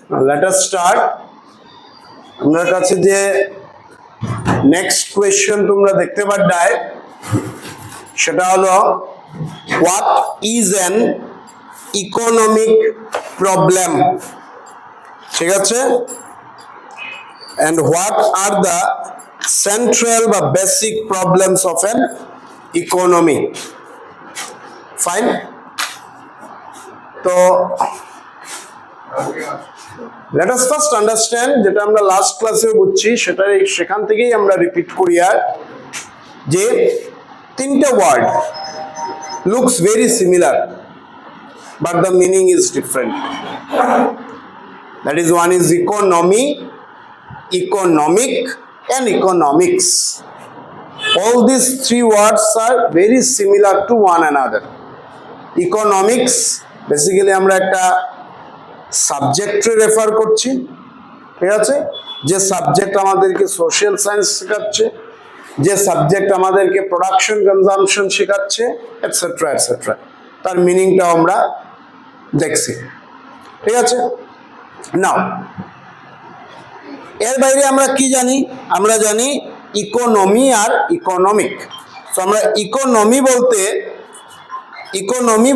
Let us start. আমার কাছে যে নেক্সট কোয়েশ্চেন তোমরা দেখতে পারডায় সেটা হলো what is an economic problem, ঠিক আছে, and what are the central বা basic problems of an economy. Fine. তো let us first understand যেটা আমরা লাস্ট ক্লাসে বুঝছি সেটা সেখান থেকেই আমরা রিপিট করি আর যে তিনটা word looks very similar but the meaning is different. That is, one is economy, economic and economics. All these three words are very similar to one another. Economics basically আমরা একটা সাবজেক্টে রেফার করছি, ঠিক আছে, যে সাবজেক্ট আমাদেরকে social science শেখাচ্ছে, যে সাবজেক্ট আমাদেরকে প্রোডাকশন কনজাম্পশন শেখাচ্ছে, এটসেট্রা এটসেট্রা, তার মিনিংটাও আমরা দেখছি, ঠিক আছে। নাও এর বাইরে আমরা কি জানি? আমরা জানি ইকোনমি আর ইকোনমিক। তো আমরা ইকোনমি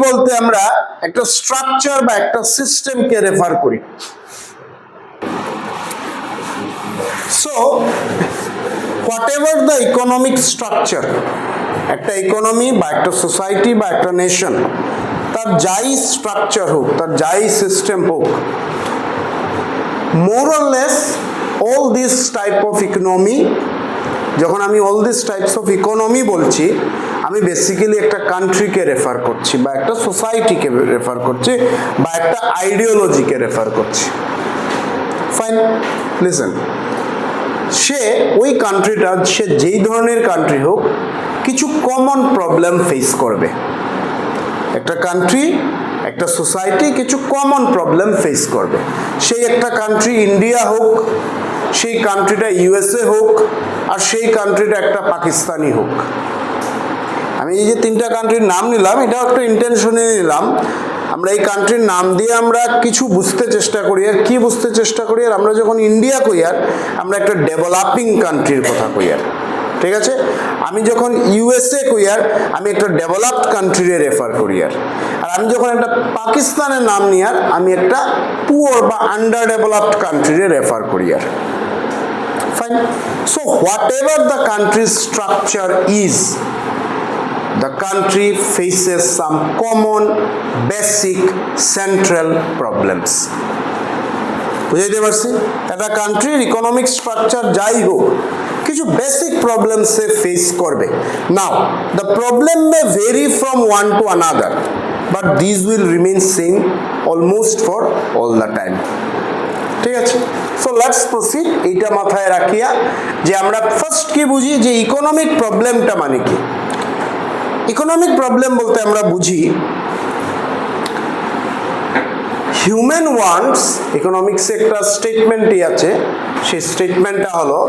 বলতে আমরা একটা স্ট্রাকচার বা একটা সিস্টেমকে রেফার করি। So whatever the economic structure, একটা ইকোনমি বা একটা সোসাইটি বা একটা নেশন, তার যাই স্ট্রাকচার হোক, তার যাই সিস্টেম হোক, more or less all this type of economy, যখন আমি all these types of economy বলছি, আমি বেসিক্যালি একটা কান্ট্রিকে রেফার করছি বা একটা সোসাইটিকে রেফার করছি বা একটা আইডিওলজিকে রেফার করছি। ফাইন, লিসেন, সে ওই কান্ট্রিটা, সে যেই ধরনের কান্ট্রি হোক, কিছু কমন প্রবলেম ফেস করবে। একটা কান্ট্রি, একটা সোসাইটি কিছু কমন প্রবলেম ফেস করবে। সেই একটা কান্ট্রি ইন্ডিয়া হোক, সেই কান্ট্রিটা ইউএসএ হোক, আর সেই কান্ট্রিটা একটা পাকিস্তানি হোক। আমি এই যে তিনটা কান্ট্রির নাম নিলাম, এটাও একটা ইন্টেনশনে নিলাম। আমরা এই কান্ট্রির নাম দিয়ে আমরা কিছু বুঝতে চেষ্টা করি। আর কি বুঝতে চেষ্টা করি? আর আমরা যখন ইন্ডিয়া কই আর আমরা একটা ডেভেলপিং কান্ট্রির কথা কই আর, ঠিক আছে। আমি যখন ইউএসএ কই আর আমি একটা ডেভেলপড কান্ট্রিরে রেফার করি আর আমি যখন একটা পাকিস্তানের নাম নিই আর আমি একটা পুয়ার বা আন্ডার ডেভেলপড কান্ট্রিরে রেফার করি আর। Fine. So whatever the কান্ট্রির structure is, the country faces some common basic central problems. বুঝাইতে পারছি? একটা কান্ট্রির ইকোনমিক স্ট্রাকচার যাই হোক, কিছু বেসিক প্রবলেমস সে ফেস করবে। Now the problem may vary from one to another, but this will remain same almost for all the time, ঠিক আছে। So let's proceed. এইটা মাথায় রাখিয়া যে আমরা ফার্স্ট কি বুঝি যে ইকোনমিক প্রবলেমটা মানে কি। ইকোনমিক প্রবলেম বলতে আমরা বুঝি হিউম্যান ওয়ান্টস, ইকোনমিক্সে একটা স্টেটমেন্টই আছে, সেই স্টেটমেন্টটা হলো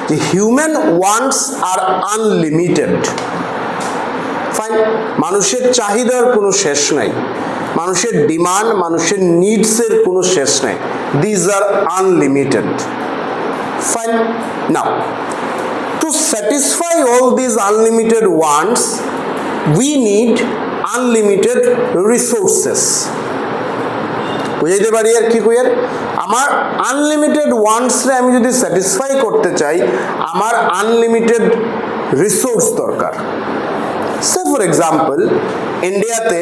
যে হিউম্যান ওয়ান্টস আর আনলিমিটেড। ফাইন। মানুষের চাহিদার কোনো শেষ নাই, মানুষের ডিমান্ড, মানুষের নিডসের কোনো শেষ নাই। These are unlimited. Fine. Now to satisfy all these unlimited wants we need unlimited resources. বুঝাইতে পারি আর কি কই আর? আমার আনলিমিটেড ওয়ান্টসরে আমি যদি স্যাটিসফাই করতে চাই, আমার আনলিমিটেড রিসোর্স দরকার। সে ফর এক্সাম্পল ইন্ডিয়াতে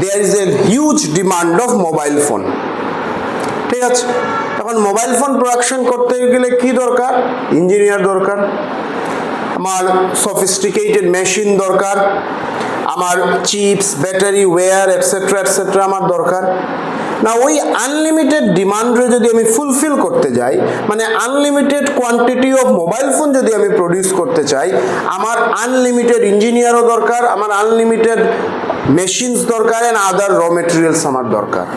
there is a huge demand of mobile phone, ঠিক আছে। এখন মোবাইল ফোন প্রোডাকশন করতে গেলে কি দরকার? ইঞ্জিনিয়ার দরকার, আমার সফিস্টিকেটেড মেশিন দরকার, আমার chips, battery, wire etcetera etcetera আমার দরকার। না, ওই আনলিমিটেড ডিমান্ডে যদি আমি ফুলফিল করতে যাই, মানে unlimited quantity of mobile phone যদি আমি প্রডিউস করতে চাই, আমার আনলিমিটেড ইঞ্জিনিয়ারও দরকার, আমার আনলিমিটেড মেশিনস দরকার, অ্যান্ড আদার র মেটেরিয়ালস আমার দরকার।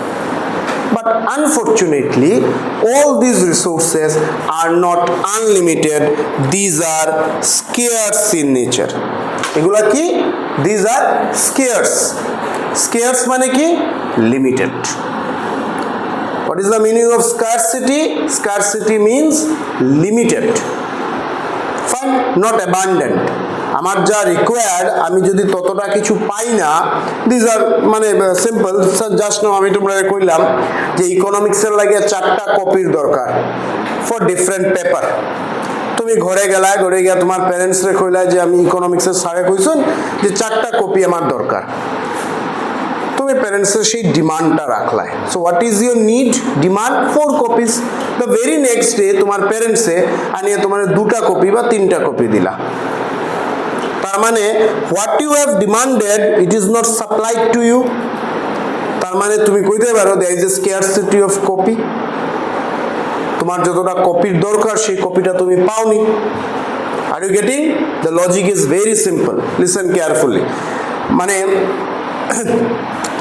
But unfortunately, all these resources are not unlimited. These are scarce in nature. এগুলা কি? These are scarce. Scarce মানে কি? Limited. What is the meaning of scarcity? Scarcity means limited. Fine, not abundant. আমার যা required আমি যদি ততটা কিছু পাই না, দিস আর মানে সিম্পল। জাস্ট নাও আমি তোমরা কইলাম যে ইকোনমিক্সের লাগে 4টা কপির দরকার ফর ডিফারেন্ট পেপার। তুমি ঘরে গিয়া তোমার প্যারেন্টসরে কইলা যে আমি ইকোনমিক্সের স্যারে কইছেন যে 4টা কপি আমার দরকার, তুমি প্যারেন্টসের সেই ডিমান্ডটা রাখলাই। So what is your need? Demand 4 copies. The very next day তোমার প্যারেন্টসে আনিয়ে তোমার 2টা কপি বা 3টা কপি দিলা। তার মানে what you have demanded it is not supplied to you. তার মানে তুমি কইতে পারো দেয়ার is A scarcity of copy. তোমার যতটা কপির দরকার সেই কপিটা তুমি পাওনি। Are you getting? The logic is very simple, listen carefully. মানে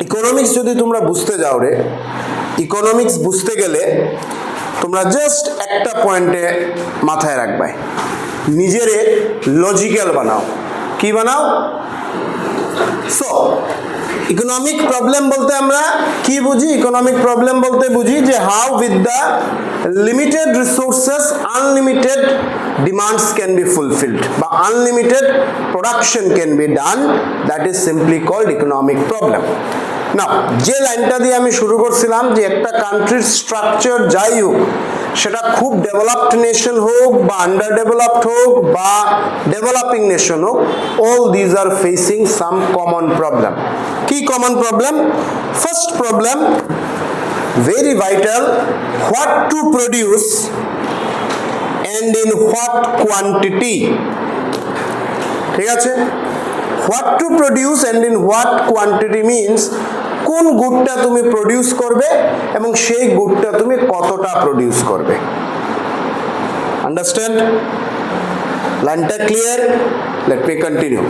ইকোনমিক্স যদি তোমরা বুঝতে যাও রে, ইকোনমিক্স বুঝতে গেলে তোমরা জাস্ট একটা পয়েন্টে মাথায় রাখবে, নিজেরে লজিক্যাল বানাও। কি বানাও? সো ইকোনমিক প্রবলেম বলতে আমরা কি বুঝি? ইকোনমিক প্রবলেম বলতে বুঝি যে how with the limited resources unlimited demands can be fulfilled বা unlimited production can be done, that is simply called economic problem. না, যে লাইনটা দিয়ে আমি শুরু করছিলাম যে একটা কান্ট্রির স্ট্রাকচার যাই হোক, সেটা খুব ডেভেলপড নেশন হোক বা আন্ডার ডেভেলপড হোক বা ডেভেলপিং নেশন হোক, all these are facing some common problem. কি common problem? First problem, very vital, what to produce and in what quantity। ঠিক আছে? What to produce and in what quantity means কোন গুডটা তুমি produce করবে এবং সেই গুডটা তুমি কতটা প্রডিউস করবে। আন্ডারস্ট্যান্ড? লাইনটা ক্লিয়ার? Let me continue.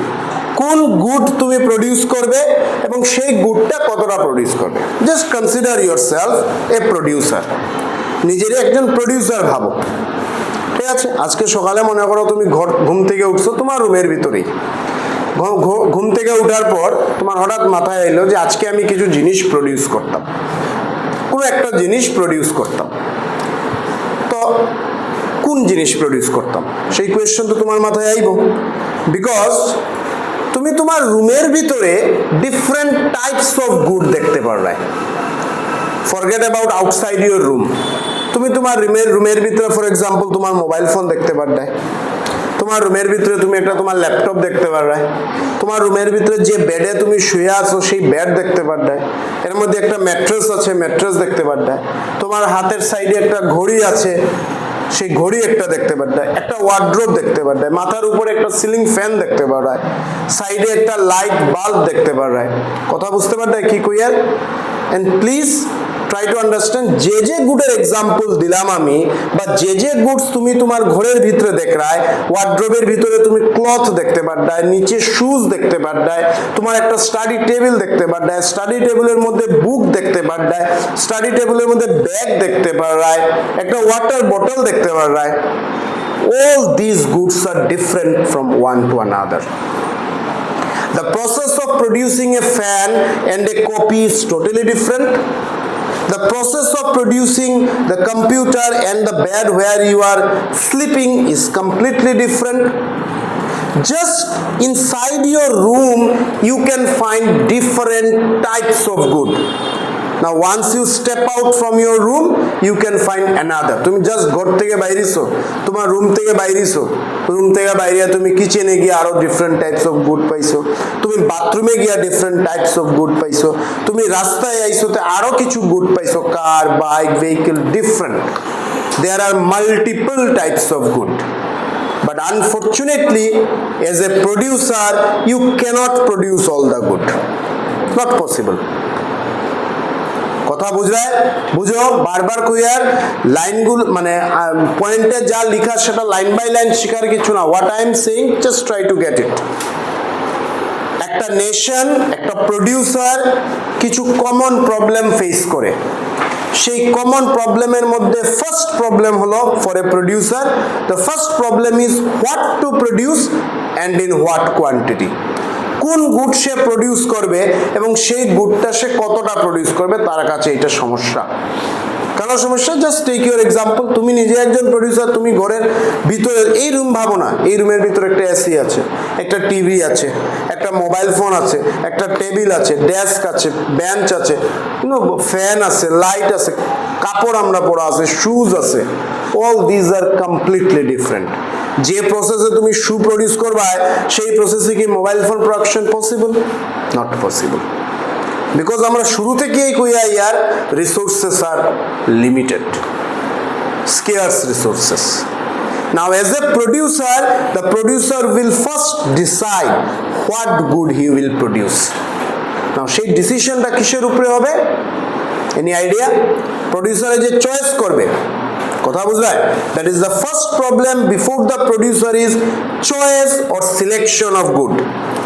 কোন গুড তুমি প্রডিউস করবে এবং সেই গুডটা কতটা প্রডিউস করবে। জাস্ট কনসিডার ইয়োরসেলফ এ প্রডিউসার। নিজেরই একজন প্রডিউসার ভাবো। ঠিক আছে? আজকে সকালে মনে করো তুমি ঘুম থেকে উঠছো তোমার রুমের ভিতরেই, ঘুম থেকে উঠার পর তোমার হঠাৎ মাথায় এলো যে আজকে আমি কিছু জিনিস প্রডিউস করতাম, কোনো একটা জিনিস প্রডিউস করতাম। তো কোন জিনিস প্রডিউস করতাম সেই কোয়েশ্চন তো তোমার মাথায় আইব, বিকজ তুমি তোমার রুমের ভিতরে ডিফারেন্ট টাইপস অফ গুড দেখতে পারবে। Forget about outside your room. তুমি তোমার রুমের ভিতরে ফর এক্সাম্পল তোমার মোবাইল ফোন দেখতে পারবে, তোমার রুমের ভিতরে তুমি একটা তোমার ল্যাপটপ দেখতে পারবে, তোমার রুমের ভিতরে যে বেডে তুমি শুয়ে আছো সেই বেড দেখতে পারবে, এর মধ্যে একটা ম্যাট্রেস আছে ম্যাট্রেস দেখতে পারবে, তোমার হাতের সাইডে একটা ঘড়ি আছে সেই ঘড়ি একটা দেখতে পারবে, একটা ওয়ার্ড্রোব দেখতে পারবে, মাথার উপরে একটা সিলিং ফ্যান দেখতে পারবে, সাইডে একটা লাইট বাল্ব দেখতে পারবে। কথা বুঝতে পারবে কি কইয়ার? And please try to understand, যে যে গুডের এক্সাম্পল দিলাম আমি বা যে যে গুডস তুমি তোমার ঘরের ভিতরে দেখরায়, ওয়ার্ড্রোবের ভিতরে তুমি ক্লথ দেখতে পারবে, নিচে শুজ দেখতে পারবে, তোমার একটা স্টাডি টেবিল দেখতে পারবে, স্টাডি টেবিলের মধ্যে বুক দেখতে পারবে, স্টাডি টেবিলের মধ্যে ব্যাগ দেখতে পারবে, একটা ওয়াটার বোতল দেখতে পারবে। all these goods are different from one to another. The process of producing a fan and a copy is totally different. The process of producing the computer and the bed where you are sleeping is completely different. Just inside your room you can find different types of good. Now once you step out from your room you can find another. তুমি just ঘর থেকে বাইরেছো, তোমার room থেকে বাইরেছো, room থেকে বাইরে তুমি কিচেনে গিয়ে আরো ডিফারেন্ট টাইপস অফ গুড পাইছো, তুমি বাথরুমে গিয়ে ডিফারেন্ট টাইপস অফ গুড পাইছো, তুমি রাস্তায় আইছোতে আরো কিছু গুড পাইছো, car bike vehicle different. There are multiple types of good, but unfortunately as a producer you cannot produce all the good. Not possible. কথা বুঝায়? বুঝো? বারবার কইয়ার লাইনগুলো মানে পয়েন্টে যা লেখা সেটা লাইন বাই লাইন শেখার কিছু না। What I am saying, just try to get it. একটা নেশন, একটা প্রডিউসার কিছু কমন প্রবলেম ফেস করে, সেই কমন প্রবলেমের মধ্যে ফার্স্ট প্রবলেম হলো for a producer, the first problem is what to produce and in what quantity. কোন good সে প্রডিউস করবে এবং সেই গুডটা সে কতটা প্রডিউস করবে, তার কাছে এটা সমস্যা। কেন সমস্যা? জাস্ট টেক ইউর এক্সাম্পল, তুমি নিজে একজন প্রডিউসার, তুমি ঘরের ভিতরে এই রুম ভাবো না, এই রুমের ভিতরে একটা এসি আছে, একটা টিভি আছে, একটা মোবাইল ফোন আছে, একটা টেবিল আছে, ডেস্ক আছে, বেঞ্চ আছে, ফ্যান আছে, লাইট আছে, কাপড় আমরা পরা আছে, শুজ আছে। All these R completely different. যে প্রসেসে তুমি শু প্রডিউস করবা সেই প্রসেসে কি mobile phone production possible? Not possible. Because আমরা শুরু থেকেই কইয়া ইয়ার resources R limited, scarce resources. Now as a producer, the producer will first decide what good he will produce. Now সেই ডিসিশনটা কিসের উপরে হবে? Any idea? প্রডিউসারে যে চয়েস করবে, কথা বুঝলে? That is the first problem before the producer is choice or selection of good.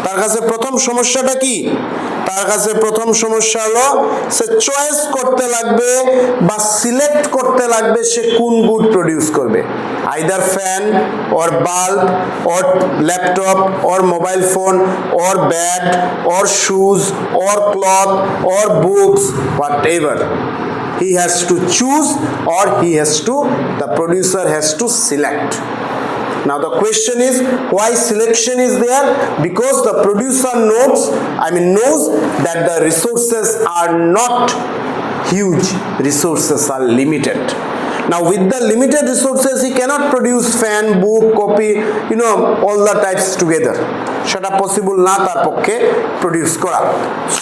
তার কাছে প্রথম সমস্যাটা কি? তার কাছে প্রথম সমস্যা হলো সে চয়েস করতে লাগবে বা সিলেক্ট করতে লাগবে সে কোন গুড প্রডিউস করবে। Either fan or bulb or laptop or mobile phone or bat or shoes or cloth or books, what ever he has to choose or the producer has to select. Now the question is, why selection is there? Because the producer knows that the resources are not huge, resources are limited. Now with the limited resources he cannot produce fan, book, copy, all the types together. সেটা possible না তার পক্ষে produce করা,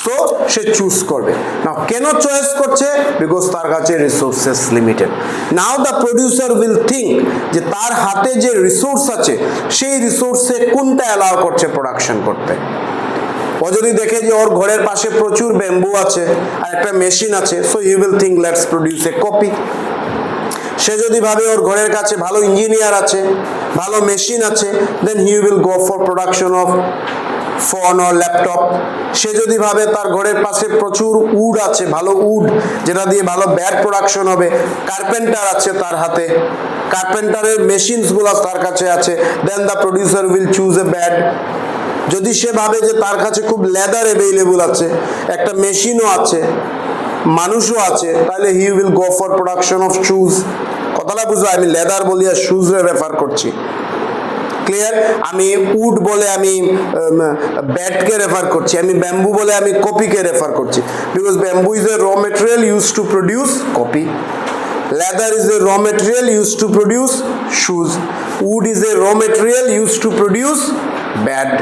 so সে choose করবে। নাও কেন choice করছে? Because তার কাছে resources limited. Now the producer will think যে তার হাতে যে রিসোর্স আছে সেই রিসোর্সে কোনটা অ্যালাউ করছে প্রোডাকশন করতে। ও যদি দেখে যে ওর ঘরের পাশে প্রচুর ব্যাম্বু আছে আর একটা মেশিন আছে, so he will think let's produce a copy. সে যদি ভাবে ওর ঘরের কাছে ভালো ইঞ্জিনিয়ার আছে, ভালো মেশিন আছে, then he will go for production of phone or laptop. সে যদি ভাবে তার ঘরের পাশে প্রচুর উড আছে, ভালো উড যেটা দিয়ে ভালো ব্যাট প্রোডাকশন হবে, কার্পেন্টার আছে তার হাতে, কার্পেন্টারের মেশিনসগুলো তার কাছে আছে, then the producer will choose a bat. যদি সে ভাবে যে তার কাছে খুব লেদার অ্যাভেলেবল আছে, একটা মেশিনও আছে, মানুষও আছে, তাহলে হি will go for production of shoes. কথাটা বুঝো, আমি লেদার বলি আর শুজরে রেফার করছি, ক্লিয়ার? আমি উড বলে আমি ব্যাটকে রেফার করছি, আমি ব্যাম্বু বলে আমি কপিকে রেফার করছি। বিকজ ব্যাম্বু ইজ এ র material use to produce copy, leather is a raw material used to produce shoes, wood is a raw material used to produce bat.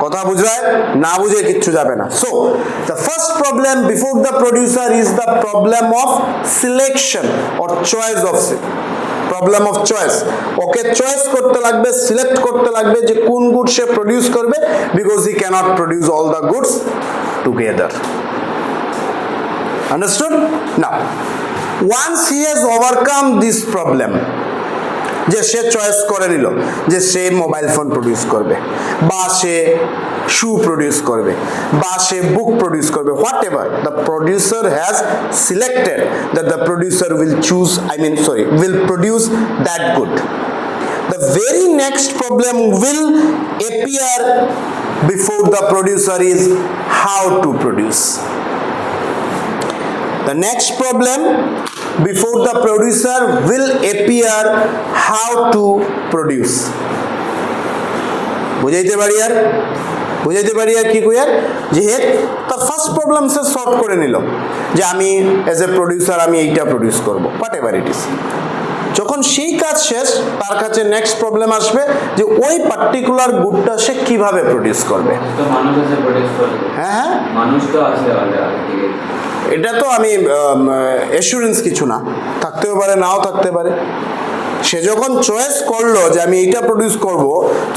কথা বুঝায় না? বুঝে কিচ্ছু যাবে না। So the first problem before the producer is the problem of selection or choice of problem of choice. Okay choice করতে লাগবে, select করতে লাগবে যে কোন গুড সে প্রডিউস করবে, because he cannot produce all the goods together. Understood? Now, once he has overcome this problem, যে সে choice করে নিল যে সে মোবাইল ফোন প্রডিউস করবে, বা সে শু প্রডিউস করবে, বা সে বুক প্রডিউস করবে, what ever the producer has selected that the producer will produce that good. The very next problem will appear before the producer is how to produce. The next problem before the producer will appear how to produce. বুঝাইতে পারি আর? বুঝাইতে পারি আর কি কইয়ার? যে তার first problem সে solve করে নিল যে আমি এজ এ প্রডিউসার আমি এইটা প্রডিউস করব, হোয়াট এভার ইট ইজ। যখন সেই কাজ শেষ, তার কাছে নেক্সট প্রবলেম আসবে যে ওই পার্টিকুলার গুডটা সে কিভাবে প্রডিউস করবে। হ্যাঁ হ্যাঁ, মানুষ তো আছে, এটা তো আমি অ্যাসুরেন্স কিছু না, থাকতেও পারে নাও থাকতে পারে। সে যখন চয়েস করলো যে আমি এইটা প্রডিউস করব,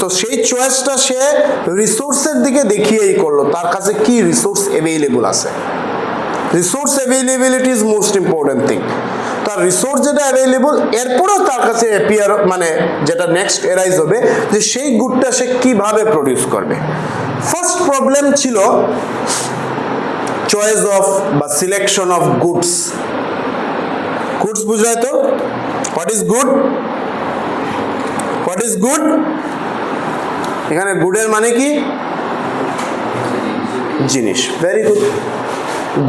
তো সেই চয়েসটা সে রিসোর্সের দিকে দেখিয়েই করলো, তার কাছে কি রিসোর্স অ্যাভেলেবল আছে। Resource availability is most important thing. তার রিসোর্স যেটা অ্যাভেলেবল, এরপরও তার কাছে অ্যাপিয়ার যেটা নেক্সট এরাইজ হবে যে সেই গুডটা সে কিভাবে প্রডিউস করবে। ফার্স্ট প্রবলেম ছিল চয়েস অফ বা সিলেকশন অফ গুডস। গুডস বুঝায় তো? What is good? What is good? এখানে গুডের মানে কি? জিনিস। Very good.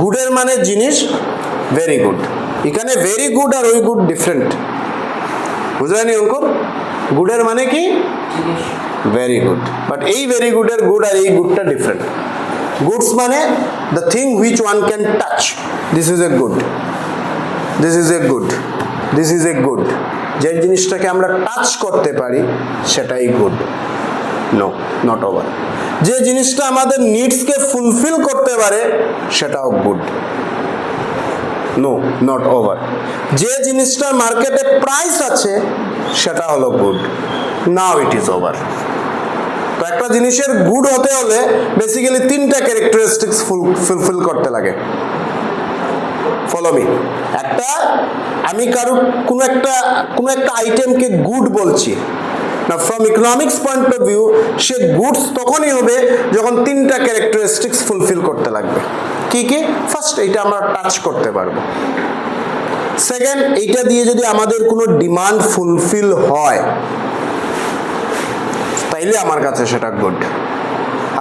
গুডের মানে জিনিস, ভেরি গুড। এখানে ভেরি গুড আর ওই গুড ডিফারেন্ট, বুঝলেনি অঙ্কুর? গুডের মানে কি? Very good. বাট এই ভেরি গুডের গুড আর এই গুডটা ডিফারেন্ট। গুডস মানে the thing which one can touch, this is a good, this is a good, this is a good. যে জিনিসটাকে আমরা টাচ করতে পারি সেটাই গুড। No, not over. যে জিনিসটা আমাদের নিডসকে ফুলফিল করতে পারে সেটাও গুড। No, not over. যে জিনিসটার মার্কেটে প্রাইস আছে সেটা হলো good. Now it is over. তো একটা জিনিসের গুড হতে হলে বেসিক্যালি তিনটা ক্যারেক্টারিস্টিক্স ফুলফিল করতে লাগে। Follow me. একটা, আমি কারো কোনো একটা আইটেমকে গুড বলছি না, from economics point of view say goods তখনই হবে যখন তিনটা ক্যারেক্টারিস্টিক্স ফুলফিল করতে লাগবে। কি কি? ফার্স্ট, এইটা আমরা টাচ করতে পারবো। সেকেন্ড, এইটা দিয়ে যদি আমাদের কোনো ডিমান্ড ফুলফিল হয় তাইলে আমার কাছে সেটা গুড।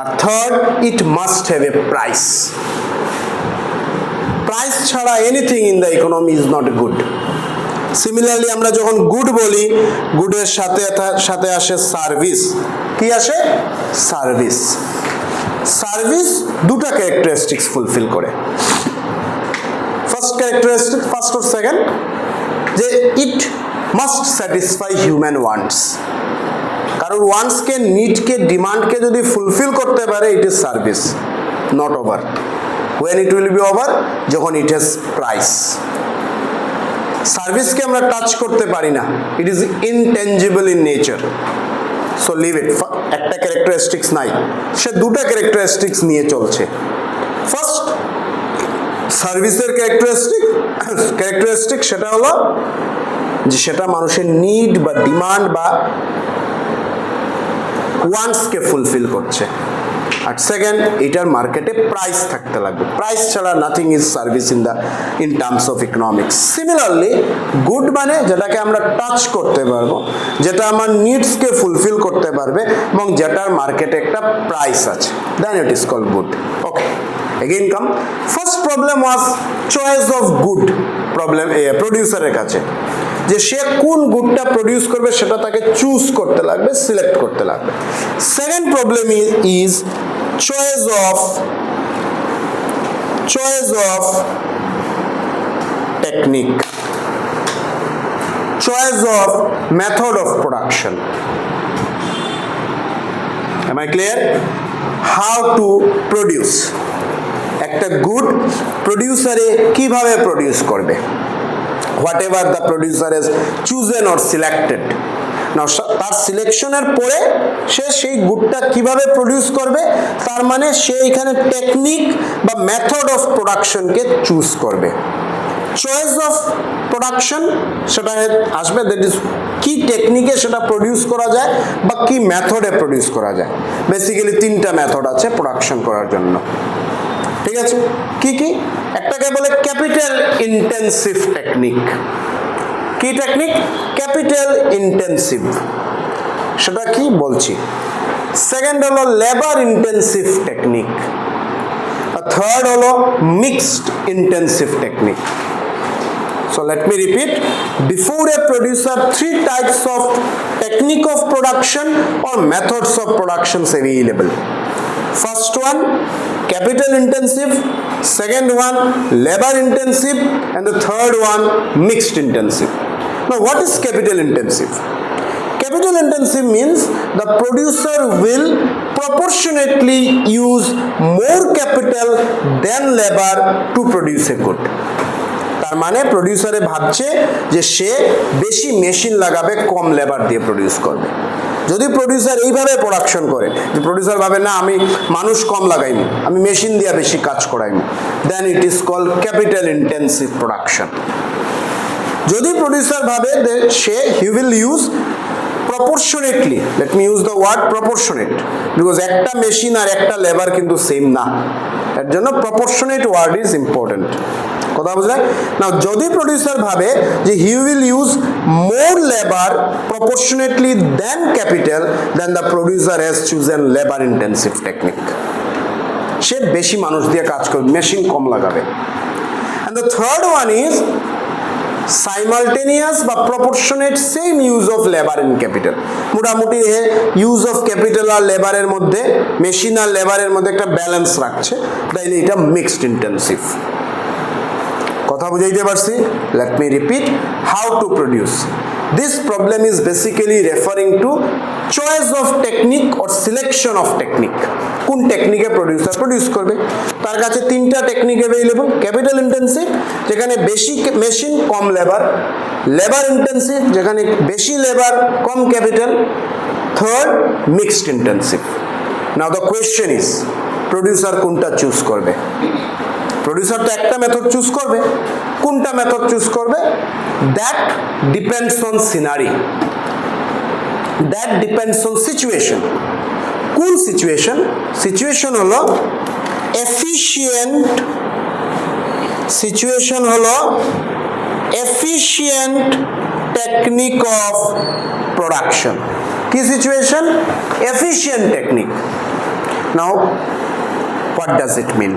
আর third, it must have a price. Price ছাড়া anything in the economy is not good. Similarly আমরা যখন গুড বলি, গুডের সাথে সাথে আসে সার্ভিস। কি আসে? সার্ভিস। সার্ভিস দুটা ক্যারেক্টারিস্টিক্স ফুলফিল করে। First characteristic, first or second, যে it must satisfy human wants. কারণ ওয়ান্টসকে, নিডকে, ডিমান্ডকে যদি ফুলফিল করতে পারে, it is service, not over. when it will be over, যখন it has price। সার্ভিসকে আমরা টাচ করতে পারি না, it is intangible in nature, so leave it. একটা ক্যারেক্টারিস্টিক্স নাই, সে দুটা ক্যারেক্টারিস্টিক্স নিয়ে চলছে। ফার্স্ট, সার্ভিসের ক্যারেক্টারিস্টিক সেটা হলো যে সেটা মানুষের নিড বা ডিমান্ড বা ওয়ান্টসকে ফুলফিল করছে। আর সেকেন্ড, এটার মার্কেটে প্রাইস থাকতে লাগবে। প্রাইস ছাড়া nothing is service in terms of economics. Similarly good মানে যেটাকে আমরা টাচ করতে পারবো, যেটা আমার নিডসকে ফুলফিল করতে পারবে এবং যেটার মার্কেটে একটা প্রাইস আছে, then it is called good. Okay, again come. First problem was choice of good. Problem প্রডিউসারের কাছে, যে সে কোন গুডটা প্রডিউস করবে সেটা তাকে চুজ করতে লাগবে, সিলেক্ট করতে লাগবে। Second problem is choice of technique, choice of method of production. Am I clear? How to produce? একটা গুড প্রডিউসারে কিভাবে প্রডিউস করবে, whatever the producer has chosen or selected. Now তার সিলেকশনের পরে সে সেই গুডটা কিভাবে প্রডিউস করবে, তার মানে সে এখানে টেকনিক বা মেথড অফ প্রোডাকশনকে চুজ করবে। চয়েস অফ প্রোডাকশন সেটা আসবে, দ্যাট ইজ কি টেকনিকে সেটা প্রডিউস করা যায় বা কি মেথডে প্রডিউস করা যায়। বেসিক্যালি তিনটা মেথড আছে প্রোডাকশন করার জন্য, ঠিক আছে? কি কি? একটাকে বলে ক্যাপিটাল ইন্টেন্সিভ টেকনিক। কি টেকনিক? ক্যাপিটাল ইন্টেন্সিভ, সেটা কি বলছি। সেকেন্ড হলো লেবার ইন্টেন্সিভ টেকনিক। আর থার্ড হলো mixed intensive technique. So let me repeat, before a producer, three types of technique of production or methods of production available. First one, capital intensive. Second one, labor intensive. And the third one, mixed intensive. Now what is capital intensive? Capital intensive means the producer will proportionately use more capital than labor to produce a good. তার মানে প্রডিউসারে ভাবছে যে সে বেশি machine লাগাবে, কম labour দিয়ে produce করবে। যদি producer এইভাবে প্রোডাকশন করে, যে প্রডিউসার ভাবে না আমি মানুষ কম লাগাইনি, আমি মেশিন দিয়ে বেশি কাজ করাইনি, then it is called capital intensive production. যদি প্রডিউসার ভাবে সে he will use proportionately, let me use the word proportionate, because একটা মেশিন আর একটা লেবার কিন্তু সেম না, এর জন্য প্রপোর্শনেট ওয়ার্ড ইজ ইম্পর্টেন্ট। কথা বুঝলে না? যদি প্রডিউসার ভাবে যে he will use more labour proportionately then capital, then the producer has chosen labour intensive technique. সে বেশি মানুষ দিয়ে কাজ করবে, মেশিন কম লাগাবে। and the third one is simultaneous বা proportionate same use of labor and capital. মোটামুটি ইউজ অফ ক্যাপিটাল আর লেবারের মধ্যে, মেশিন আর লেবারের মধ্যে একটা ব্যালেন্স রাখছে, তাইলে এটা মিক্সড ইন্টেন্সিভ। কথা বুঝাইতে পারছি? Let me repeat, how to produce. This problem is basically referring to choice of technique or selection of technique. কোন টেকনিকে প্রডিউসার প্রডিউস করবে। তার কাছে তিনটা টেকনিক অ্যাভেলেবল: ক্যাপিটাল ইন্টেন্সিভ যেখানে বেশি মেশিন কম লেবার, লেবার ইন্টেন্সিভ যেখানে বেশি লেবার কম capital, third mixed intensive. Now the question is, producer কোনটা চুজ করবে? প্রডিউসার তো একটা মেথড চুজ করবে, কোনটা মেথড চুজ করবে? That depends on scenario, that depends on situation. কোন সিচুয়েশন? সিচুয়েশন হলো এফিশিয়েন্ট, সিচুয়েশন হলো এফিশিয়েন্ট টেকনিক অফ প্রোডাকশন। কি situation? Efficient technique. Now what does it mean?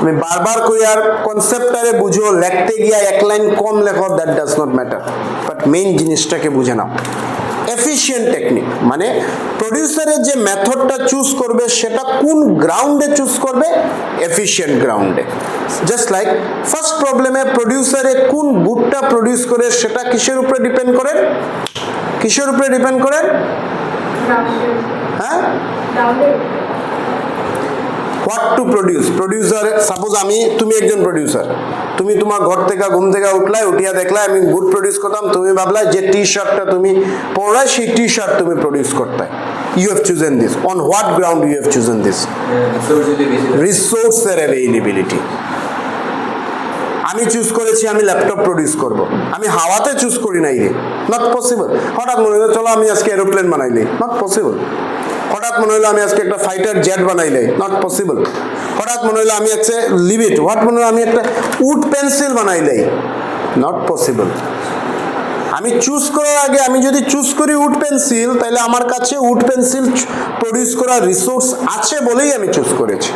আমি বারবার কই আর কনসেপ্টটারে বুঝো, লিখতে গিয়া এক লাইন কম লেখো, that does not matter, but main জিনিসটাকে বুঝে নাও। এফিশিয়েন্ট টেকনিক মানে প্রডিউসারের যে মেথডটা চুজ করবে সেটা কোন গ্রাউন্ডে চুজ করবে? এফিশিয়েন্ট গ্রাউন্ডে। জাস্ট লাইক ফার্স্ট প্রবলেমে প্রডিউসারে কোন গুডটা প্রডিউস করে সেটা কিসের উপরে ডিপেন্ড করে? কিসের উপরে ডিপেন্ড করে? হ্যাঁ, what to produce. Producer, suppose তুমি একজন প্রডিউসার, তুমি তোমার ঘর থেকে ঘুম থেকে উঠিয়া দেখলা আমি গুড প্রডিউস করতাম, তুমি ভাবলা যে টি শার্টটা তুমি পরাই সেই টি শার্ট তুমি প্রডিউস করতে। You have chosen this on what ground? You have chosen this রিসোর্সের অ্যাভেইলেবিলিটি। আমি চুজ করেছি আমি ল্যাপটপ প্রডিউস করব, আমি হাওয়াতে চুজ করি নাই রে, নট পসিবল। হঠাৎ মনে হলো চলো আমি আজকে এরোপ্লেন বানাইলে, নট পসিবল। হঠাৎ মনে হলো আমি আজকে একটা ফাইটার জেট বানাইলে, নট পসিবল। হঠাৎ মনে হলো আমি আজকে লিভ ইট, হোয়াট মনে হলো আমি একটা উড পেন্সিল বানাইলে, নট পসিবল। আমি চুজ করার আগে আমি যদি চুজ করি উড পেন্সিল, তাহলে আমার কাছে উড পেন্সিল প্রডিউস করার রিসোর্স আছে বলেই আমি চুজ করেছি।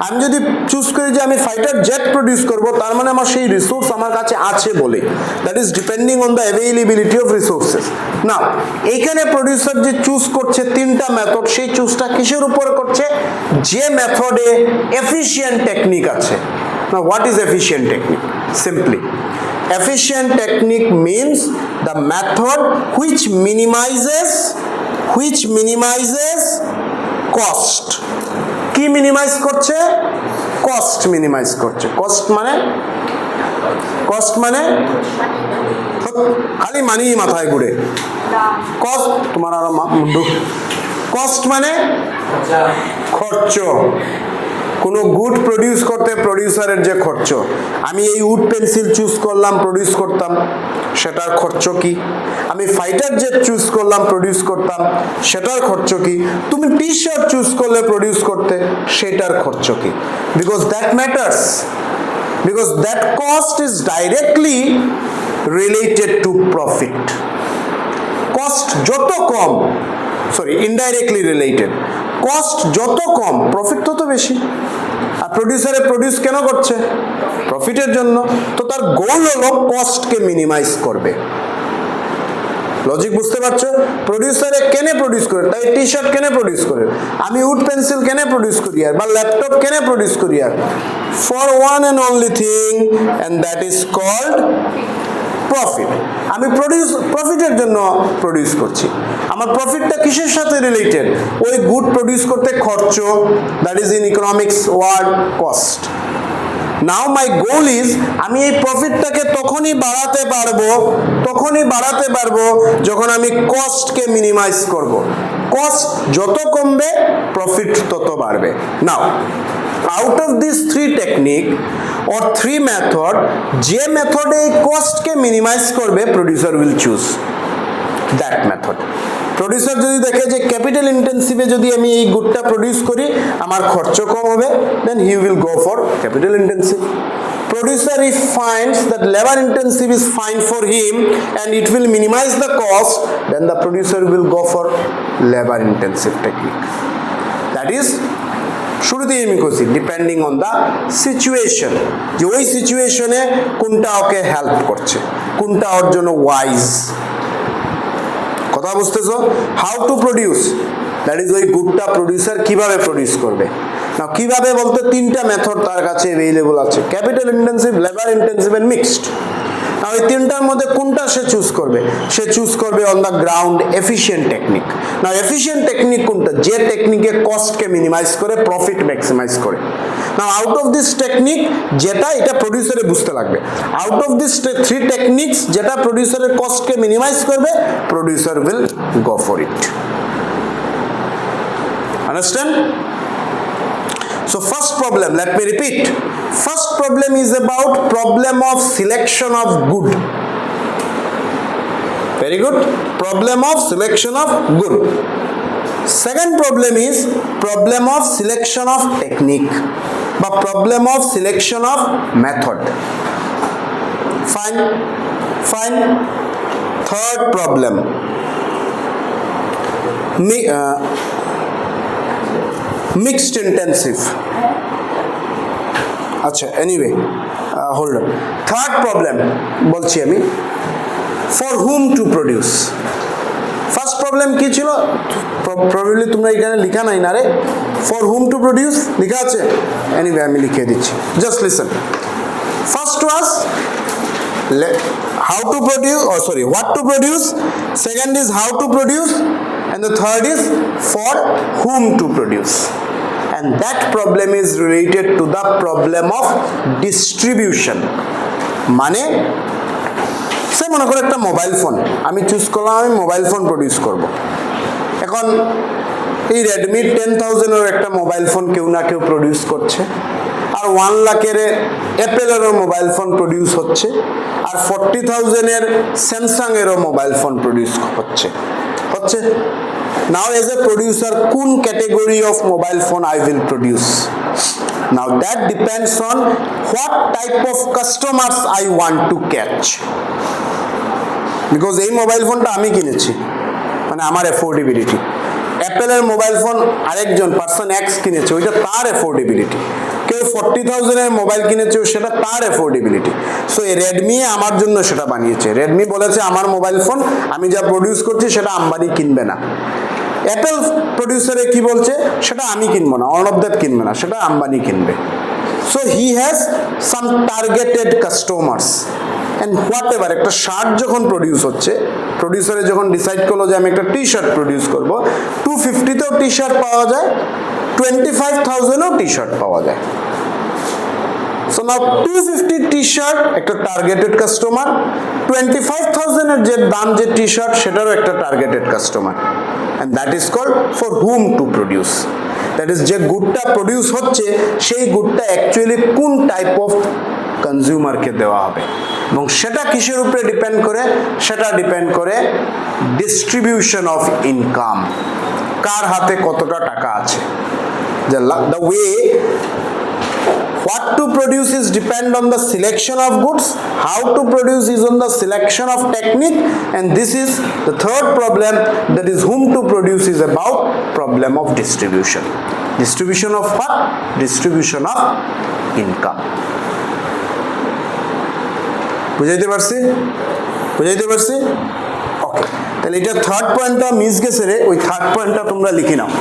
আমি যদি চুজ করি যে আমি ফাইটার জেট প্রডিউস করব, তার মানে আমার সেই রিসোর্স আমার কাছে আছে বলে। That is depending on the availability of resources. না, এইখানে প্রডিউসার যে চুজ করছে তিনটা মেথড, সেই চুজটা কিসের উপর করছে? যে মেথডে এফিশিয়েন্ট টেকনিক আছে। না, what is efficient technique? Simply, efficient technique means the method which minimizes cost. কি মিনিমাইজ করছে? কস্ট মিনিমাইজ করছে। কস্ট মানে খালি মানি মাথায় ঘুরে। কস্ট তোমার আরো কস্ট মানে খরচ। কোনো গুড প্রডিউস করতে প্রডিউসারের যে খরচ, আমি এই উড পেন্সিল চুজ করলাম প্রডিউস করতাম, সেটার খরচ কি? আমি ফাইটার জেট চুজ করলাম প্রডিউস করতাম, সেটার খরচ কি? তুমি টি শার্ট চুজ করলে প্রডিউস করতে, সেটার খরচ কি? Because that matters, because that cost is directly related to profit. Cost যত কম, ইনডাইরেক্টলি রিলেটেড, কস্ট যত কম প্রফিট তত বেশি। আর প্রডিউসারে প্রডিউস কেন করছে? প্রফিটের জন্য। তো তার গোল হলো কস্টকে মিনিমাইজ করবে। লজিক বুঝতে পারছো? প্রডিউসারে কেনে প্রডিউস করে? তাই টি শার্ট কেনে প্রডিউস করে? আমি উড পেন্সিল কেনে প্রডিউস করি আর, বা ল্যাপটপ কেনে প্রডিউস করি আর? For one and only thing, and that is called profit. আমি প্রফিটের জন্য প্রডিউস করছি। আমার প্রফিটটা কিসের সাথে রিলেটেড? ওই গুড প্রডিউস করতে খরচ, that is in economics word cost. Now my goal is, আমি এই প্রফিটটাকে তখনই বাড়াতে পারবো যখন আমি কস্টকে মিনিমাইজ করব। কস্ট যত কমবে প্রফিট তত বাড়বে। নাও out of these three technique or three method, যে মেথডে এই কস্টকে মিনিমাইজ করবে producer will choose that method. Producer যদি দেখে যে ক্যাপিটাল ইন্টেন্সিভে যদি আমি এই গুডটা প্রডিউস করি আমার খরচ কম হবে, then he will go for capital intensive. Producer, if finds that labor intensive is fine for him and it will minimize the cost, then the producer will go for labor intensive technique. That is শুরুতেই আমি কইছি depending on the situation, যে ওই সিচুয়েশনে কোনটা ওকে help করছে, কোনটা ওর জন্য ওয়াইজ। কথা বুঝতেছো? How to produce, that is ওই গুডটা প্রডিউসার কিভাবে প্রডিউস করবে। না কিভাবে বলতে তিনটা মেথড তার কাছে অ্যাভেলেবল আছে, capital intensive, labour intensive and mixed. না ওই তিনটার মধ্যে কোনটা সে চুজ করবে? সে চুজ করবে on the ground efficient technique. না এফিশিয়েন্ট টেকনিক কোনটা? যে টেকনিকে কস্টকে মিনিমাইজ করে প্রফিট ম্যাক্সিমাইজ করে। না আউট অফ দিস টেকনিক যেটা, এটা প্রডিউসারে বুঝতে লাগবে, out of this three techniques যেটা প্রডিউসারের কস্টকে মিনিমাইজ করবে, producer will go for it. Understand? So first problem, let me repeat. First problem is about problem of selection of good. Very good. Problem of selection of good. Second problem is problem of selection of technique, but problem of selection of method. Fine. Fine. Third problem. Mixed intensive. আচ্ছা anyway hold on. Third problem বলছি আমি, for hmm to produce. First problem কি ছিল? Probably তোমরা এখানে লেখা নাই না রে, ফর হুম টু প্রডিউস লেখা আছে, এনিওয়ে আমি লিখে দিচ্ছি, just listen. First was how to produce, or sorry, what to produce. Second is how to produce, and the third is for whom to produce. And that problem is related to the problem of distribution. মানে সে মনে করো একটা mobile phone আমি choose করলাম, আমি mobile phone produce করব। এখন এই রেডমি 10,000 একটা মোবাইল ফোন কেউ না কেউ প্রডিউস করছে, আর 1 লাখের অ্যাপেলেরও মোবাইল ফোন প্রডিউস হচ্ছে, আর 40,000 স্যামসাংয়েরও মোবাইল ফোন প্রডিউস হচ্ছে। Now as a producer, কোন category of mobile phone I will produce? Now that depends on what type of customers I want to catch. Because এই mobile ফোনটা আমি কিনেছি, মানে আমার affordability. অ্যাপেলের মোবাইল ফোন আরেকজন পার্সন এক্স কিনেছে, ওইটা তার অ্যাফোর্ডেবিলিটি। কেউ 40,000 মোবাইল কিনেছে, সেটা তার অ্যাফোর্ডেবিলিটি। সো এই রেডমি আমার জন্য সেটা বানিয়েছে। রেডমি বলেছে আমার মোবাইল ফোন আমি যা প্রডিউস করছি সেটা আম্বানি কিনবে না। অ্যাপেল প্রডিউসারে কি বলছে? সেটা আমি কিনবো না, অল অফ দ্যাট কিনবে না, সেটা আম্বানি কিনবে। So he has some targeted customers and what ever. একটা শার্ট যখন প্রডিউস হচ্ছে, প্রডিউসারে যখন ডিসাইড করলো যে আমি একটা টি শার্ট প্রডিউস করবো, 250তেও টি শার্ট পাওয়া যায়, 25,000এও টি শার্ট পাওয়া যায়। সো নাও 250 টি শার্ট একটা টার্গেটেড কাস্টমার, 25,000 এর যে দাম যে টি শার্ট সেটারও একটা targeted customer, and that is called for whom to produce. That is যে গুডটা প্রডিউস হচ্ছে সেই গুডটা অ্যাকচুয়ালি কোন টাইপ অফ কনজিউমারকে দেওয়া হবে, এবং সেটা কিসের উপরে ডিপেন্ড করে? সেটা ডিপেন্ড করে ডিস্ট্রিবিউশন অফ ইনকাম, কার হাতে কতটা টাকা আছে। The way what to produce is depend on the selection of goods, how to produce is on the selection of technique, and this is the third problem, that is whom to produce is about problem of distribution. Distribution of what? Distribution of income. বুঝাইতে পারছি? ওকে, তাহলে এটা third পয়েন্টটা miss গেছে রে, ওই third পয়েন্টটা তোমরা লিখে নাও।